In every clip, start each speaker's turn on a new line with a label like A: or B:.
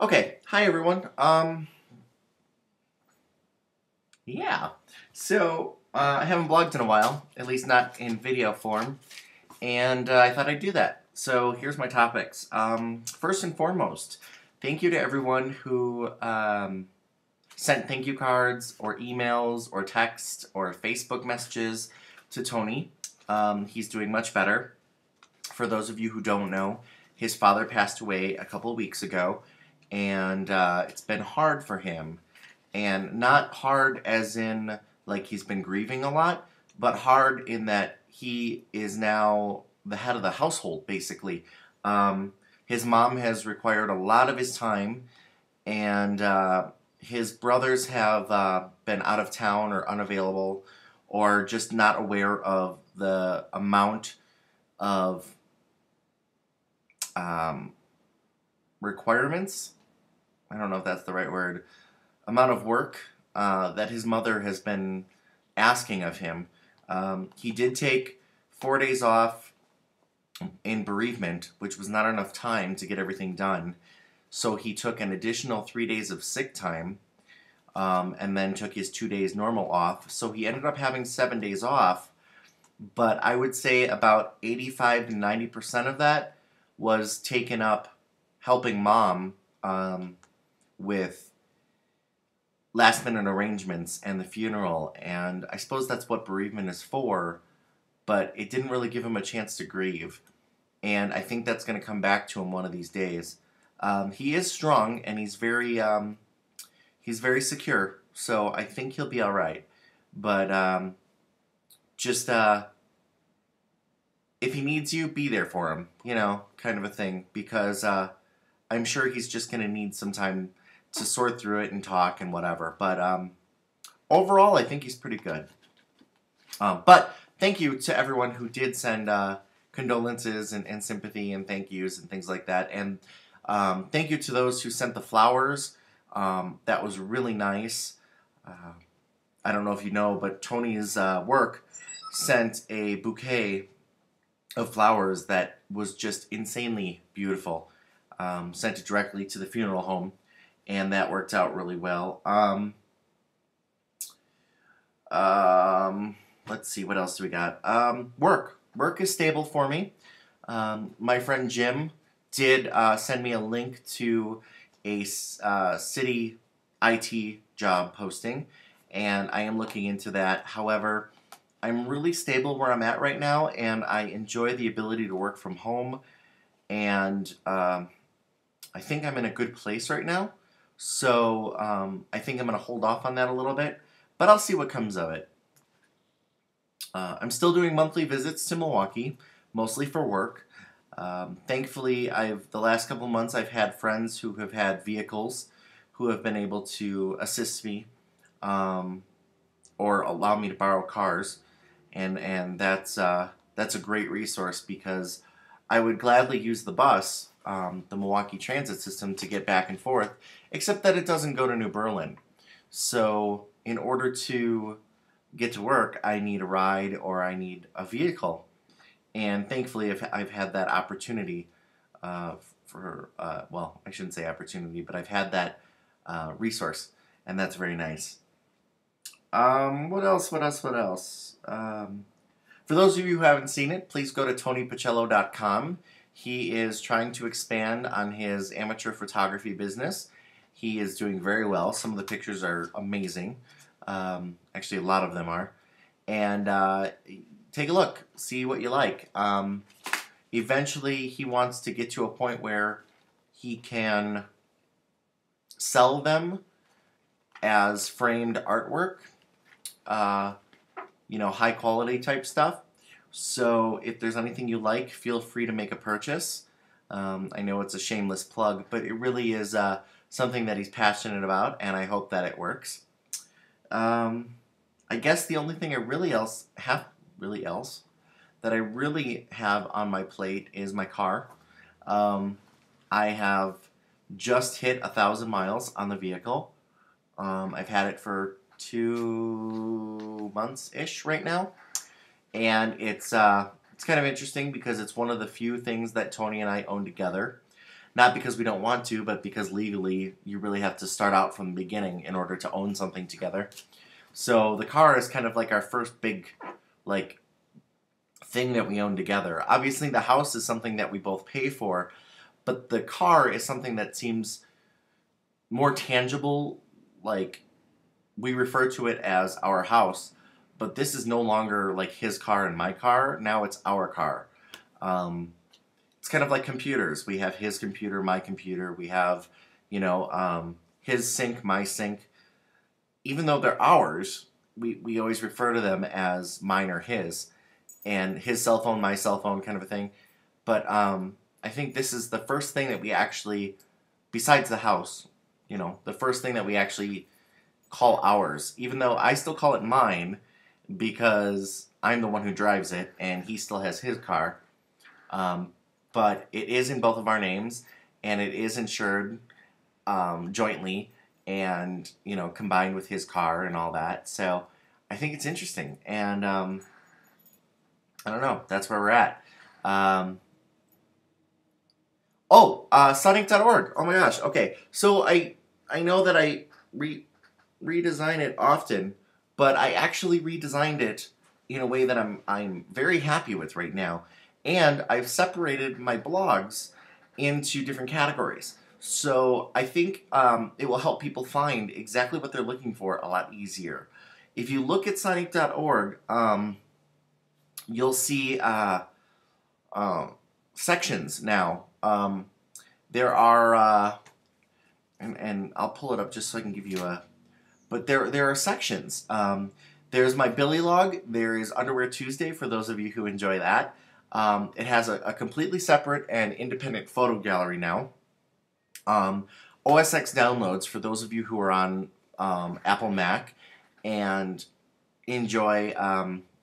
A: Okay, hi everyone. Yeah. I haven't blogged in a while, at least not in video form, and I thought I'd do that. So here's my topics. First and foremost, thank you to everyone who sent thank you cards or emails or text or Facebook messages to Tony. He's doing much better. For those of you who don't know, his father passed away a couple of weeks ago, and it's been hard for him. And not hard as in like he's been grieving a lot, but hard in that he is now the head of the household, basically. His mom has required a lot of his time, and his brothers have been out of town or unavailable or just not aware of the amount of um, requirements. I don't know if that's the right word. Amount of work that his mother has been asking of him. He did take 4 days off in bereavement, which was not enough time to get everything done. So he took an additional 3 days of sick time and then took his 2 days normal off. So he ended up having 7 days off. But I would say about 85 to 90% of that was taken up helping mom with last minute arrangements and the funeral, and I suppose that's what bereavement is for, but it didn't really give him a chance to grieve, and I think that's going to come back to him one of these days. He is strong, and he's very secure, so I think he'll be all right. But just if he needs you, be there for him, kind of a thing, because I'm sure he's just going to need some time to sort through it and talk and whatever. But overall, I think he's pretty good. But thank you to everyone who did send condolences and sympathy and thank yous and things like that. And thank you to those who sent the flowers. That was really nice. I don't know if you know, but Tony's work sent a bouquet of flowers that was just insanely beautiful. Sent it directly to the funeral home, and that worked out really well. Let's see, what else do we got? Work. Work is stable for me. My friend Jim did send me a link to a city IT job posting, and I am looking into that. However, I'm really stable where I'm at right now, and I enjoy the ability to work from home, and I think I'm in a good place right now. So I think I'm going to hold off on that a little bit, but I'll see what comes of it. I'm still doing monthly visits to Milwaukee, mostly for work. Thankfully, the last couple months I've had friends who have had vehicles who have been able to assist me or allow me to borrow cars, and that's a great resource because I would gladly use the bus, the Milwaukee transit system, to get back and forth, except that it doesn't go to New Berlin. So in order to get to work, I need a ride or I need a vehicle. And thankfully, I've had that opportunity well, I shouldn't say opportunity, but I've had that resource, and that's very nice. What else? What else? What else? For those of you who haven't seen it, please go to tonypacello.com. He is trying to expand on his amateur photography business. He is doing very well. Some of the pictures are amazing. Actually, a lot of them are. And take a look. See what you like. Eventually, he wants to get to a point where he can sell them as framed artwork. High quality type stuff. So if there's anything you like, feel free to make a purchase. I know it's a shameless plug, but it really is something that he's passionate about, and I hope that it works. I guess the only thing I really have on my plate is my car. I have just hit 1,000 miles on the vehicle. I've had it for 2 months-ish right now, and it's kind of interesting because it's one of the few things that Tony and I own together. Not because we don't want to, but because legally you really have to start out from the beginning in order to own something together. So the car is kind of like our first big, like, thing that we own together. Obviously, the house is something that we both pay for, but the car is something that seems more tangible. Like, we refer to it as our house, but this is no longer like his car and my car. Now it's our car. It's kind of like computers. We have his computer, my computer. We have, his sink, my sink. Even though they're ours, we always refer to them as mine or his, and his cell phone, my cell phone, kind of a thing. But I think this is the first thing that we actually, besides the house, the first thing that we actually call ours. Even though I still call it mine because I'm the one who drives it and he still has his car. But it is in both of our names, and it is insured jointly and, combined with his car and all that. So I think it's interesting. And I don't know. That's where we're at. Sonic.org. Oh my gosh. Okay. So I know that I redesign it often, but I actually redesigned it in a way that I'm very happy with right now. And I've separated my blogs into different categories. So I think it will help people find exactly what they're looking for a lot easier. If you look at Sonic.org, you'll see sections now. There are, and I'll pull it up just so I can give you a, but there are sections. There's my BillieLog. There is Underwear Tuesday for those of you who enjoy that. It has a completely separate and independent photo gallery now. OS X downloads for those of you who are on Apple Mac and enjoy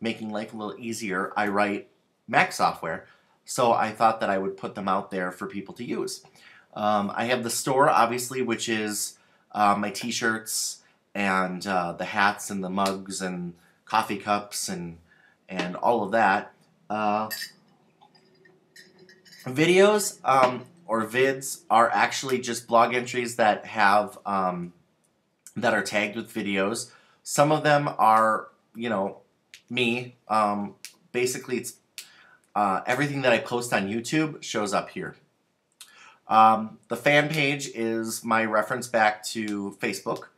A: making life a little easier. I write Mac software, so I thought that I would put them out there for people to use. I have the store, obviously, which is my t-shirts and the hats and the mugs and coffee cups and all of that. Videos or vids are actually just blog entries that have that are tagged with videos. Some of them are, me. Basically, it's everything that I post on YouTube shows up here. The fan page is my reference back to Facebook,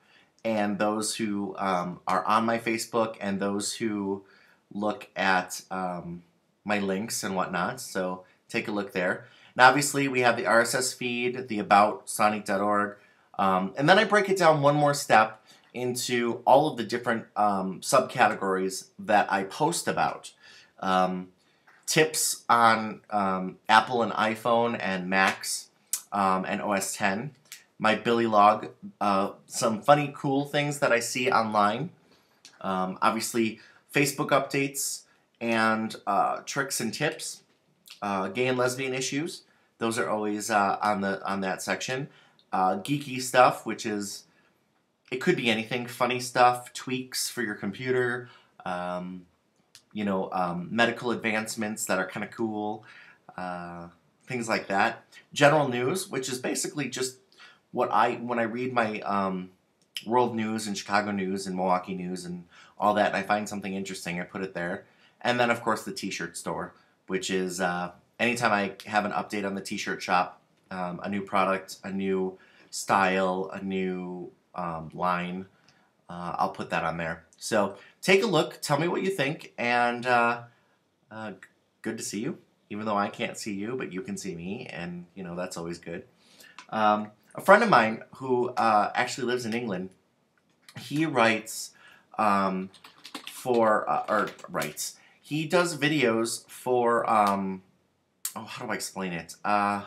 A: and those who are on my Facebook and those who look at my links and whatnot. So take a look there. And obviously, we have the RSS feed, the About, Sonic.org, and then I break it down one more step into all of the different subcategories that I post about. Tips on Apple and iPhone and Macs and OS X. My BillieLog, some funny, cool things that I see online. Obviously, Facebook updates and tricks and tips. Gay and lesbian issues. Those are always on that section. Geeky stuff, which is, it could be anything. Funny stuff, tweaks for your computer. Medical advancements that are kind of cool. Things like that. General news, which is basically just when I read my world news and Chicago news and Milwaukee news and all that, and I find something interesting, I put it there. And then, of course, the t-shirt store, which is anytime I have an update on the t-shirt shop, a new product, a new style, a new line, I'll put that on there. So take a look, tell me what you think, and good to see you. Even though I can't see you, but you can see me, and that's always good. A friend of mine who actually lives in England, he writes he does videos for how do I explain it? God,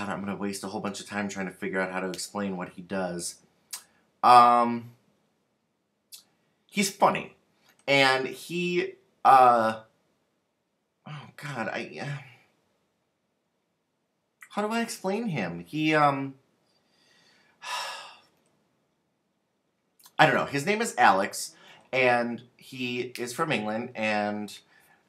A: I'm gonna waste a whole bunch of time trying to figure out how to explain what he does. He's funny, and he oh God, how do I explain him? He I don't know. His name is Alex, and he is from England, and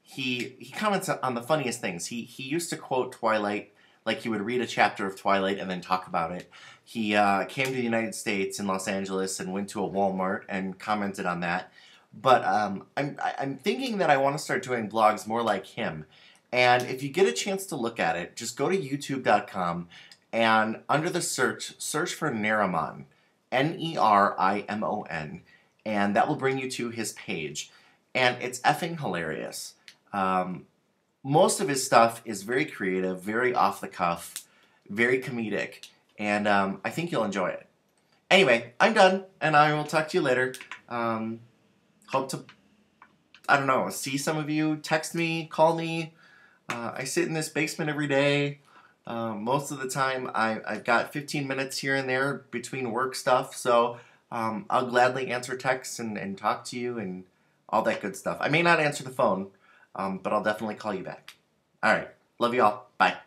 A: he comments on the funniest things. He used to quote Twilight, like he would read a chapter of Twilight and then talk about it. He came to the United States in Los Angeles and went to a Walmart and commented on that. But I'm thinking that I want to start doing blogs more like him. And if you get a chance to look at it, just go to youtube.com and under the search for Nerimon, Nerimon, and that will bring you to his page. And it's effing hilarious. Most of his stuff is very creative, very off the cuff, very comedic, and I think you'll enjoy it. Anyway, I'm done, and I will talk to you later. Hope to, I don't know, see some of you, text me, call me. I sit in this basement every day. Most of the time, I've got 15 minutes here and there between work stuff, so I'll gladly answer texts and talk to you and all that good stuff. I may not answer the phone, but I'll definitely call you back. All right. Love you all. Bye.